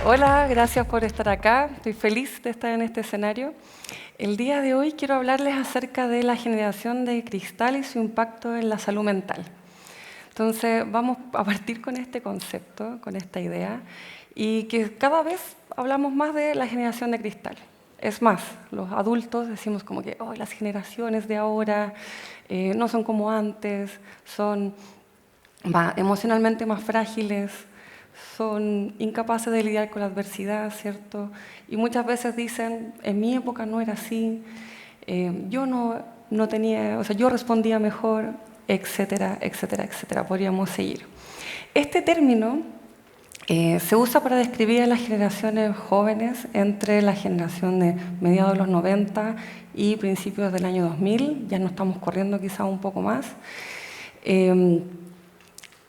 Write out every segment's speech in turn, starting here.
Hola, gracias por estar acá. Estoy feliz de estar en este escenario. El día de hoy quiero hablarles acerca de la generación de cristal y su impacto en la salud mental. Entonces, vamos a partir con este concepto, con esta idea, y que cada vez hablamos más de la generación de cristal. Es más, los adultos decimos como que oh, las generaciones de ahora no son como antes, son emocionalmente más frágiles, son incapaces de lidiar con la adversidad, ¿cierto? Y muchas veces dicen, en mi época no era así, yo no tenía, o sea, yo respondía mejor, etcétera, etcétera, etcétera. Podríamos seguir. Este término se usa para describir a las generaciones jóvenes entre la generación de mediados de los 90 y principios del año 2000, ya no estamos corriendo quizá un poco más.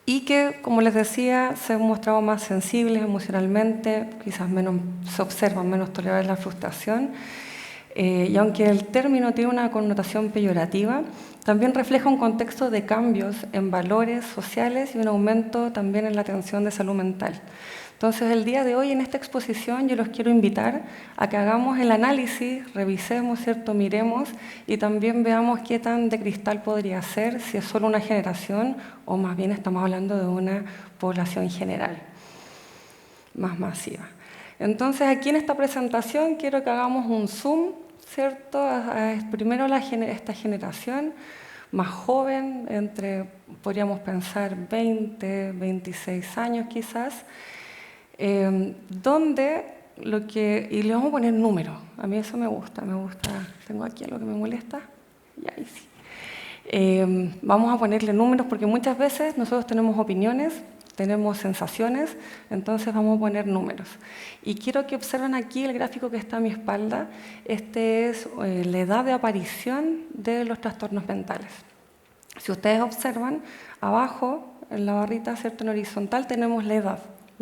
Y que, como les decía, se han mostrado más sensibles emocionalmente, quizás menos, se observan menos tolerables la frustración. Y aunque el término tiene una connotación peyorativa, también refleja un contexto de cambios en valores sociales y un aumento también en la atención de salud mental. Entonces, el día de hoy, en esta exposición, yo los quiero invitar a que hagamos el análisis, revisemos, ¿cierto? Miremos y también veamos qué tan de cristal podría ser, si es solo una generación o más bien estamos hablando de una población general, más masiva. Entonces, aquí en esta presentación quiero que hagamos un zoom, ¿cierto? Primero esta generación más joven, podríamos pensar 20, 26 años quizás, donde y le vamos a poner números. A mí eso me gusta, tengo aquí algo que me molesta, y ahí sí. Vamos a ponerle números porque muchas veces nosotros tenemos opiniones, tenemos sensaciones, entonces vamos a poner números. Y quiero que observen aquí el gráfico que está a mi espalda. Este es la edad de aparición de los trastornos mentales. Si ustedes observan, abajo, en la barrita, ¿cierto?, en horizontal, tenemos la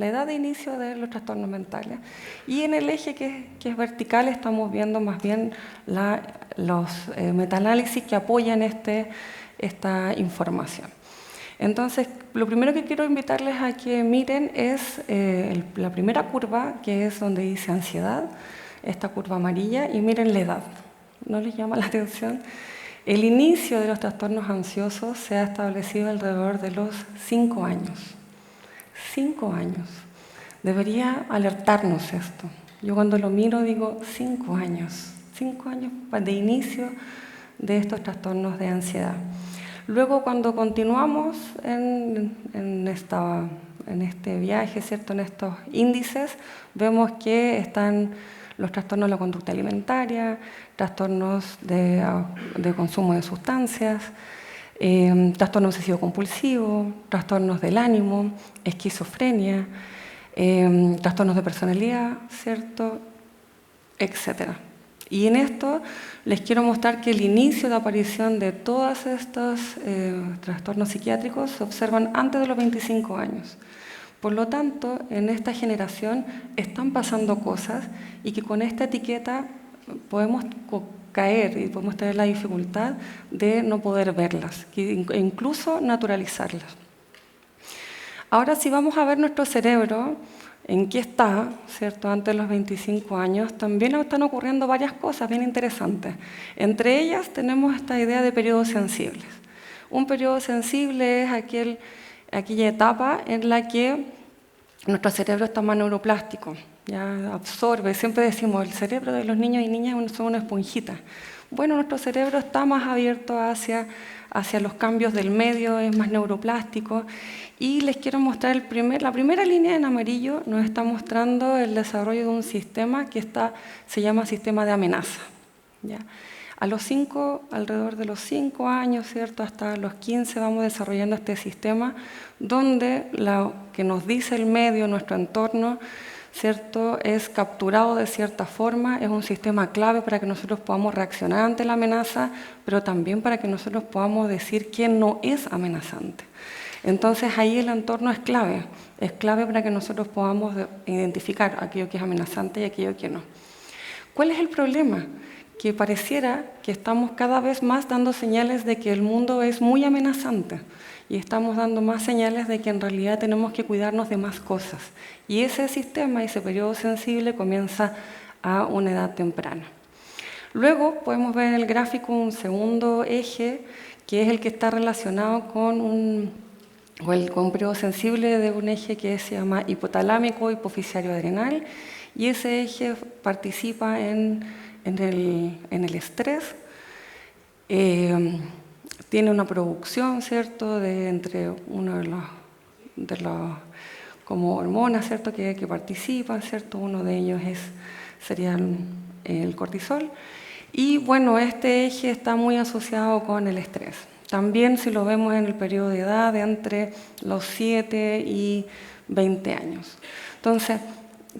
edad de inicio de los trastornos mentales. Y en el eje que es vertical estamos viendo más bien los metaanálisis que apoyan esta información. Entonces, lo primero que quiero invitarles a que miren es la primera curva, que es donde dice ansiedad, esta curva amarilla, y miren la edad. ¿No les llama la atención? El inicio de los trastornos ansiosos se ha establecido alrededor de los 5 años. 5 años. Debería alertarnos esto. Yo cuando lo miro digo 5 años. 5 años de inicio de estos trastornos de ansiedad. Luego, cuando continuamos en este viaje, ¿cierto?, en estos índices, vemos que están los trastornos de la conducta alimentaria, trastornos de consumo de sustancias, trastorno obsesivo compulsivo, trastornos del ánimo, esquizofrenia, trastornos de personalidad, ¿cierto?, etcétera. Y en esto les quiero mostrar que el inicio de aparición de todos estos trastornos psiquiátricos se observan antes de los 25 años. Por lo tanto, en esta generación están pasando cosas y que con esta etiqueta podemos caer y podemos tener la dificultad de no poder verlas e incluso naturalizarlas. Ahora, si vamos a ver nuestro cerebro, en qué está, ¿cierto?, antes de los 25 años, también están ocurriendo varias cosas bien interesantes. Entre ellas tenemos esta idea de periodos sensibles. Un periodo sensible es aquella etapa en la que nuestro cerebro está más neuroplástico, ya absorbe. Siempre decimos, el cerebro de los niños y niñas son una esponjita. Bueno, nuestro cerebro está más abierto hacia los cambios del medio, es más neuroplástico. Y les quiero mostrar la primera línea en amarillo, nos está mostrando el desarrollo de un sistema que se llama sistema de amenaza, ¿ya? Alrededor de los 5 años, ¿cierto?, hasta los 15 vamos desarrollando este sistema donde lo que nos dice el medio, nuestro entorno, ¿cierto?, es capturado de cierta forma, es un sistema clave para que nosotros podamos reaccionar ante la amenaza, pero también para que nosotros podamos decir qué no es amenazante. Entonces ahí el entorno es clave para que nosotros podamos identificar aquello que es amenazante y aquello que no. ¿Cuál es el problema? Que pareciera que estamos cada vez más dando señales de que el mundo es muy amenazante y estamos dando más señales de que en realidad tenemos que cuidarnos de más cosas. Y ese sistema, ese periodo sensible comienza a una edad temprana. Luego podemos ver en el gráfico un segundo eje, que es el que está relacionado con un periodo sensible de un eje que se llama hipotalámico hipoficiario adrenal, y ese eje participa en el estrés. Tiene una producción, ¿cierto?, de entre uno de los como hormonas, ¿cierto?, que participan, ¿cierto? Uno de ellos sería el cortisol. Y bueno, este eje está muy asociado con el estrés. También si lo vemos en el periodo de edad de entre los 7 y 20 años. Entonces,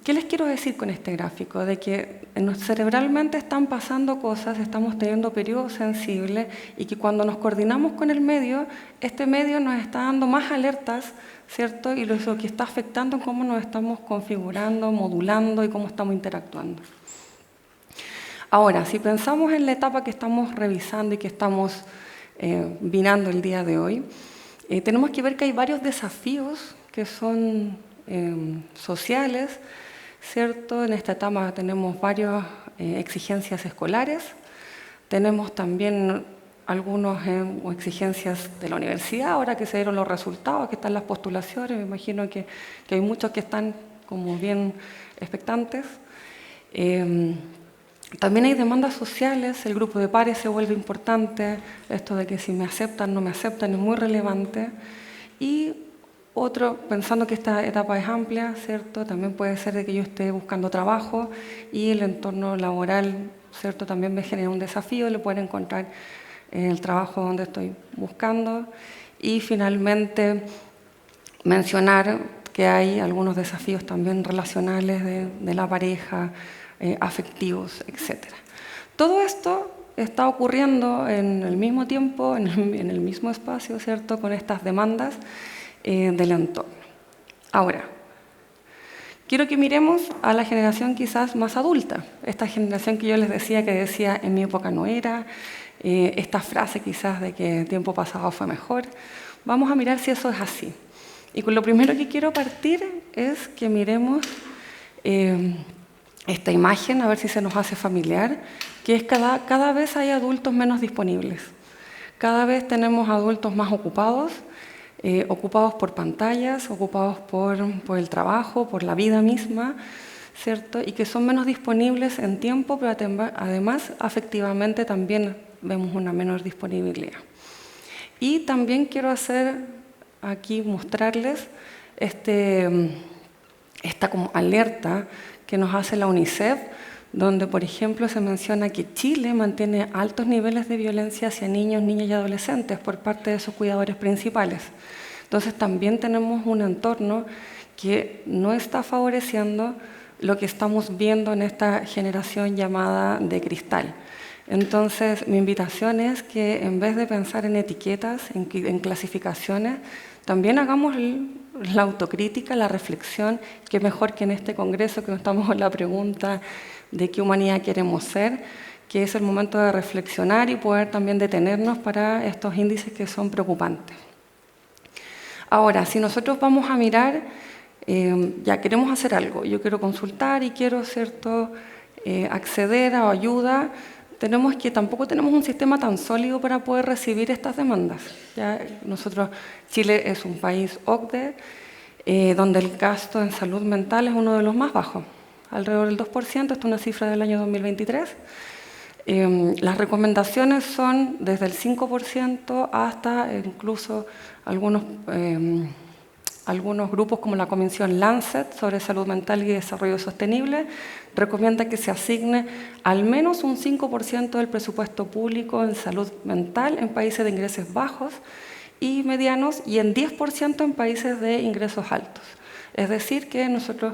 ¿qué les quiero decir con este gráfico? De que cerebralmente están pasando cosas, estamos teniendo periodos sensibles y que cuando nos coordinamos con el medio, este medio nos está dando más alertas, ¿cierto? Y lo que está afectando en cómo nos estamos configurando, modulando y cómo estamos interactuando. Ahora, si pensamos en la etapa que estamos revisando y que estamos vinando el día de hoy, tenemos que ver que hay varios desafíos que son sociales, ¿cierto? En esta etapa tenemos varias exigencias escolares, tenemos también algunas exigencias de la universidad, ahora que se dieron los resultados, que están las postulaciones, me imagino que hay muchos que están como bien expectantes. También hay demandas sociales, el grupo de pares se vuelve importante, esto de que si me aceptan, no me aceptan es muy relevante. Y otro, pensando que esta etapa es amplia, ¿cierto? También puede ser de que yo esté buscando trabajo y el entorno laboral, ¿cierto? También me genera un desafío, le pueden encontrar el trabajo donde estoy buscando. Y finalmente, mencionar que hay algunos desafíos también relacionales de la pareja, afectivos, etc. Todo esto está ocurriendo en el mismo tiempo, en el mismo espacio, ¿cierto?, con estas demandas del entorno. Ahora, quiero que miremos a la generación quizás más adulta, esta generación que yo les decía que decía en mi época no era, esta frase quizás de que el tiempo pasado fue mejor. Vamos a mirar si eso es así. Y con lo primero que quiero partir es que miremos esta imagen, a ver si se nos hace familiar, que es cada vez hay adultos menos disponibles. Cada vez tenemos adultos más ocupados, ocupados por pantallas, ocupados por el trabajo, por la vida misma, ¿cierto? Y que son menos disponibles en tiempo, pero además afectivamente también vemos una menor disponibilidad. Y también quiero mostrarles esta como alerta que nos hace la UNICEF, donde, por ejemplo, se menciona que Chile mantiene altos niveles de violencia hacia niños, niñas y adolescentes por parte de sus cuidadores principales. Entonces, también tenemos un entorno que no está favoreciendo lo que estamos viendo en esta generación llamada de cristal. Entonces, mi invitación es que en vez de pensar en etiquetas, en clasificaciones, también hagamos la autocrítica, la reflexión, que mejor que en este congreso que nos estamos en la pregunta de qué humanidad queremos ser, que es el momento de reflexionar y poder también detenernos para estos índices que son preocupantes. Ahora, si nosotros vamos a mirar, ya queremos hacer algo, yo quiero consultar y quiero, ¿cierto?, acceder a ayuda, tampoco tenemos un sistema tan sólido para poder recibir estas demandas. ¿Ya? Chile es un país OCDE, donde el gasto en salud mental es uno de los más bajos, alrededor del 2%, esta es una cifra del año 2023. Las recomendaciones son desde el 5% hasta incluso algunos grupos como la Comisión Lancet sobre Salud Mental y Desarrollo Sostenible recomienda que se asigne al menos un 5% del presupuesto público en salud mental en países de ingresos bajos y medianos y en 10% en países de ingresos altos. Es decir, que nosotros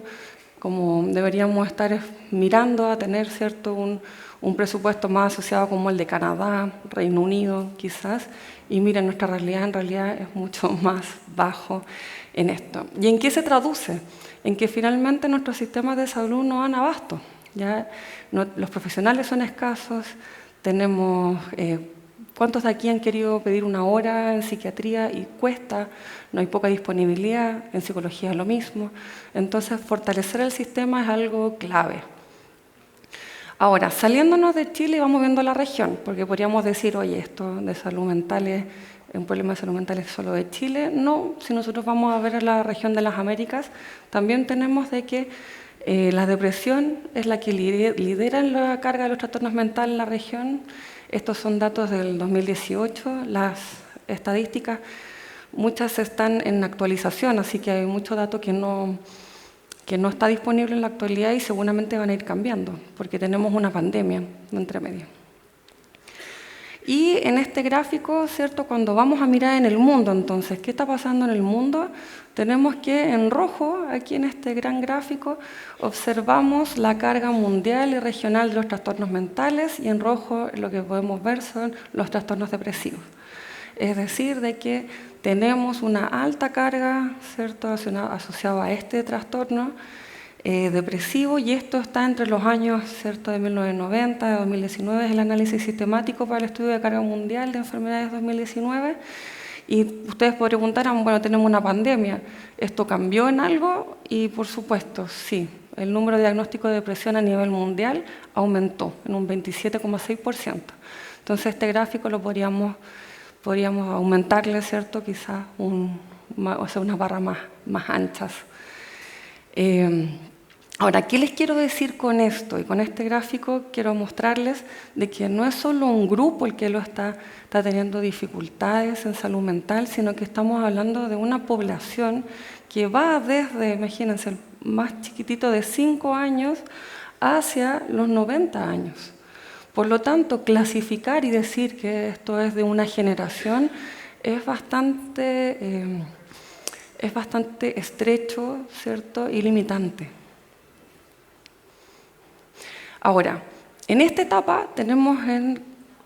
como deberíamos estar mirando a tener, ¿cierto?, un presupuesto más asociado como el de Canadá, Reino Unido quizás, y miren, nuestra realidad en realidad es mucho más bajo en esto. ¿Y en qué se traduce? En que finalmente nuestros sistemas de salud no dan abasto. ¿Ya? Los profesionales son escasos, tenemos ¿Cuántos de aquí han querido pedir una hora en psiquiatría y cuesta? No hay poca disponibilidad, en psicología es lo mismo. Entonces, fortalecer el sistema es algo clave. Ahora, saliéndonos de Chile, vamos viendo la región, porque podríamos decir, oye, esto de salud mental es un problema de salud mental es solo de Chile. No, si nosotros vamos a ver la región de las Américas, también tenemos de que la depresión es la que lidera en la carga de los trastornos mentales en la región. Estos son datos del 2018, las estadísticas, muchas están en actualización, así que hay mucho dato que no está disponible en la actualidad y seguramente van a ir cambiando, porque tenemos una pandemia entre medio. Y en este gráfico, ¿cierto? Cuando vamos a mirar en el mundo, entonces, ¿qué está pasando en el mundo? Tenemos que en rojo, aquí en este gran gráfico, observamos la carga mundial y regional de los trastornos mentales y en rojo lo que podemos ver son los trastornos depresivos. Es decir, de que tenemos una alta carga, ¿cierto? Asociada a este trastorno depresivo y esto está entre los años, ¿cierto? De 1990 a 2019, es el análisis sistemático para el estudio de carga mundial de enfermedades 2019. Y ustedes podrían preguntar, bueno, tenemos una pandemia, ¿esto cambió en algo? Y por supuesto, sí, el número de diagnósticos de depresión a nivel mundial aumentó en un 27,6%. Entonces este gráfico lo podríamos aumentarle, ¿cierto? Quizás unas barras más anchas. Ahora, ¿qué les quiero decir con esto? Y con este gráfico quiero mostrarles de que no es solo un grupo el que está teniendo dificultades en salud mental, sino que estamos hablando de una población que va desde, imagínense, el más chiquitito de 5 años hacia los 90 años. Por lo tanto, clasificar y decir que esto es de una generación es bastante estrecho, ¿cierto? Y limitante. Ahora, en esta etapa tenemos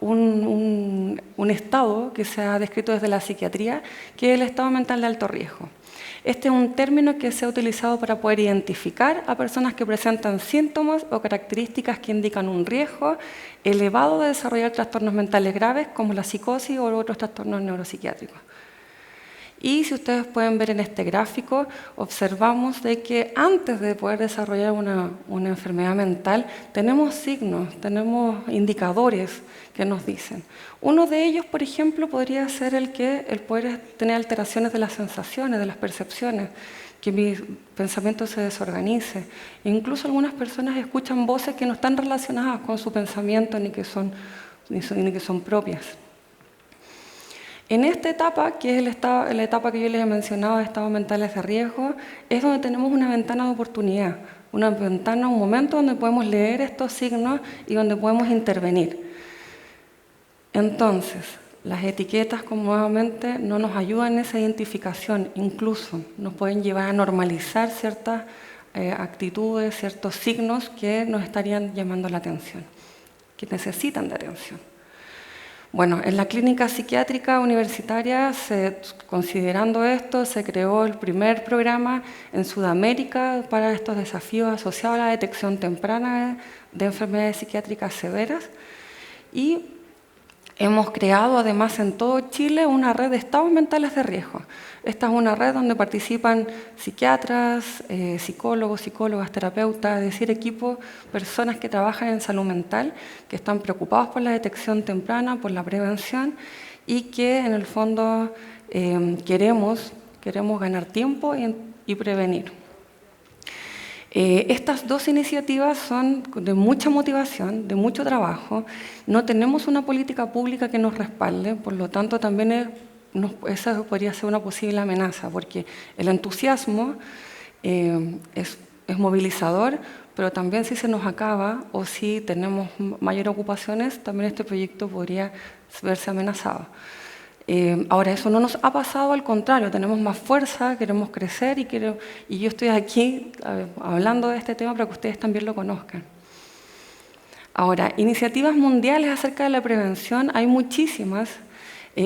un estado que se ha descrito desde la psiquiatría, que es el estado mental de alto riesgo. Este es un término que se ha utilizado para poder identificar a personas que presentan síntomas o características que indican un riesgo elevado de desarrollar trastornos mentales graves como la psicosis o otros trastornos neuropsiquiátricos. Y si ustedes pueden ver en este gráfico, observamos de que antes de poder desarrollar una enfermedad mental, tenemos signos, tenemos indicadores que nos dicen. Uno de ellos, por ejemplo, podría ser el poder tener alteraciones de las sensaciones, de las percepciones, que mi pensamiento se desorganice. E incluso algunas personas escuchan voces que no están relacionadas con su pensamiento ni que son propias. En esta etapa, que es la etapa que yo les he mencionado de estados mentales de riesgo, es donde tenemos una ventana de oportunidad, un momento donde podemos leer estos signos y donde podemos intervenir. Entonces, las etiquetas, como nuevamente, no nos ayudan en esa identificación, incluso nos pueden llevar a normalizar ciertas actitudes, ciertos signos que nos estarían llamando la atención, que necesitan de atención. Bueno, en la clínica psiquiátrica universitaria, considerando esto, se creó el primer programa en Sudamérica para estos desafíos asociados a la detección temprana de enfermedades psiquiátricas severas y hemos creado además en todo Chile una red de estados mentales de riesgo. Esta es una red donde participan psiquiatras, psicólogos, psicólogas, terapeutas, es decir, equipos, personas que trabajan en salud mental, que están preocupados por la detección temprana, por la prevención y que en el fondo queremos ganar tiempo y prevenir. Estas dos iniciativas son de mucha motivación, de mucho trabajo. No tenemos una política pública que nos respalde, por lo tanto también esa podría ser una posible amenaza, porque el entusiasmo es movilizador, pero también si se nos acaba o si tenemos mayores ocupaciones, también este proyecto podría verse amenazado. Ahora, eso no nos ha pasado, al contrario, tenemos más fuerza, queremos crecer y yo estoy aquí hablando de este tema para que ustedes también lo conozcan. Ahora, iniciativas mundiales acerca de la prevención, hay muchísimas.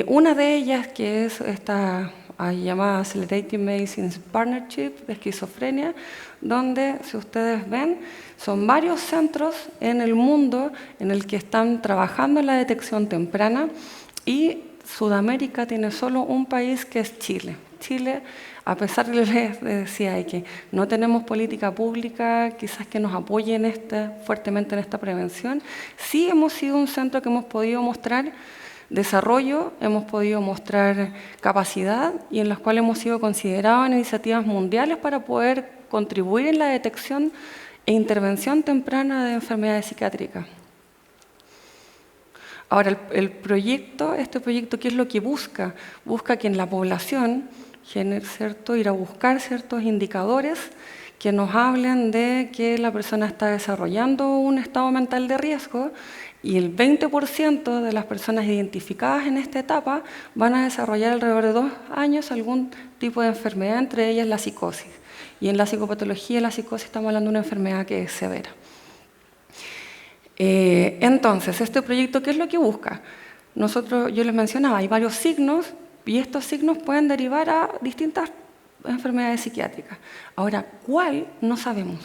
Una de ellas que es esta llamada Accelerating Medicine Partnership de esquizofrenia, donde, si ustedes ven, son varios centros en el mundo en el que están trabajando en la detección temprana Y Sudamérica tiene solo un país, que es Chile. Chile, a pesar de lo que les decía, que no tenemos política pública quizás que nos apoye fuertemente en esta prevención, sí hemos sido un centro que hemos podido mostrar desarrollo, hemos podido mostrar capacidad y en los cuales hemos sido considerados en iniciativas mundiales para poder contribuir en la detección e intervención temprana de enfermedades psiquiátricas. Ahora, este proyecto, ¿qué es lo que busca? Busca que en la población, ¿cierto?, ir a buscar ciertos indicadores que nos hablen de que la persona está desarrollando un estado mental de riesgo y el 20% de las personas identificadas en esta etapa van a desarrollar alrededor de 2 años algún tipo de enfermedad, entre ellas la psicosis. Y en la psicopatología y la psicosis estamos hablando de una enfermedad que es severa. Entonces, este proyecto, ¿qué es lo que busca? Yo les mencionaba, hay varios signos y estos signos pueden derivar a distintas enfermedades psiquiátricas. Ahora, ¿cuál? No sabemos.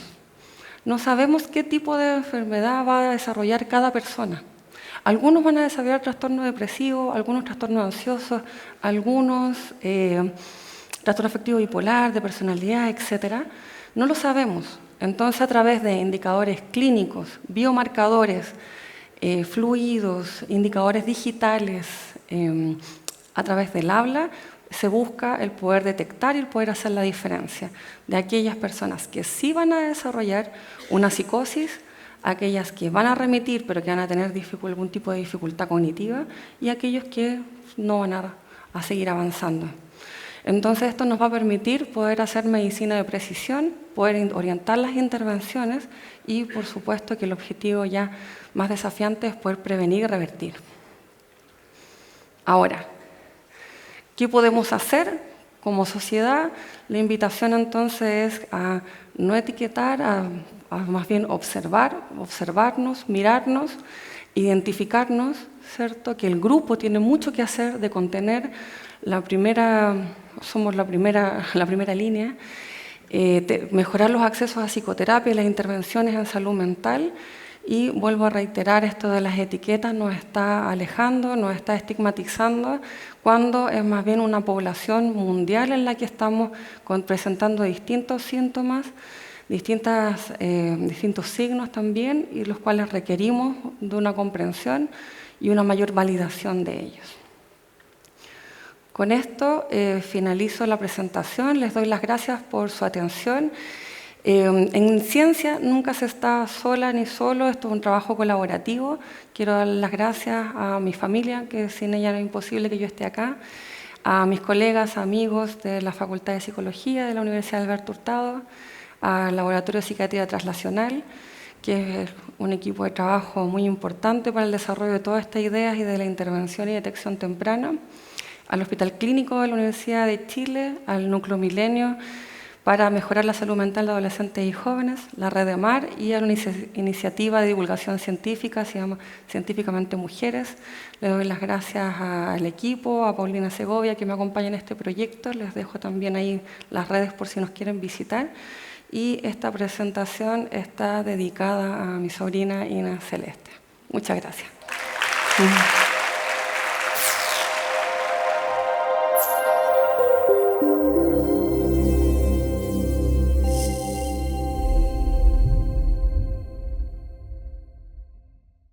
No sabemos qué tipo de enfermedad va a desarrollar cada persona. Algunos van a desarrollar trastorno depresivo, algunos trastornos ansiosos, algunos trastorno afectivo bipolar, de personalidad, etc. No lo sabemos. Entonces, a través de indicadores clínicos, biomarcadores, fluidos, indicadores digitales, a través del habla, se busca el poder detectar y el poder hacer la diferencia de aquellas personas que sí van a desarrollar una psicosis, aquellas que van a remitir pero que van a tener algún tipo de dificultad cognitiva y aquellos que no van a seguir avanzando. Entonces esto nos va a permitir poder hacer medicina de precisión, poder orientar las intervenciones y por supuesto que el objetivo ya más desafiante es poder prevenir y revertir. Ahora, ¿qué podemos hacer como sociedad? La invitación entonces es a no etiquetar, a más bien observarnos, mirarnos, identificarnos, ¿cierto? Que el grupo tiene mucho que hacer de contener somos la primera línea, mejorar los accesos a psicoterapia y las intervenciones en salud mental. Y vuelvo a reiterar, esto de las etiquetas nos está alejando, nos está estigmatizando, cuando es más bien una población mundial en la que estamos presentando distintos síntomas, distintos signos también, y los cuales requerimos de una comprensión y una mayor validación de ellos. Con esto finalizo la presentación, les doy las gracias por su atención. En ciencia nunca se está sola ni solo, esto es un trabajo colaborativo. Quiero dar las gracias a mi familia, que sin ella era imposible que yo esté acá, a mis colegas, amigos de la Facultad de Psicología de la Universidad Alberto Hurtado, al Laboratorio de Psiquiatría Translacional, que es un equipo de trabajo muy importante para el desarrollo de todas estas ideas y de la intervención y detección temprana, al Hospital Clínico de la Universidad de Chile, al Núcleo Milenio para mejorar la salud mental de adolescentes y jóvenes, la Red de Mar y a una iniciativa de divulgación científica, se llama Científicamente Mujeres. Le doy las gracias al equipo, a Paulina Segovia que me acompaña en este proyecto. Les dejo también ahí las redes por si nos quieren visitar. Y esta presentación está dedicada a mi sobrina Ina Celeste. Muchas gracias.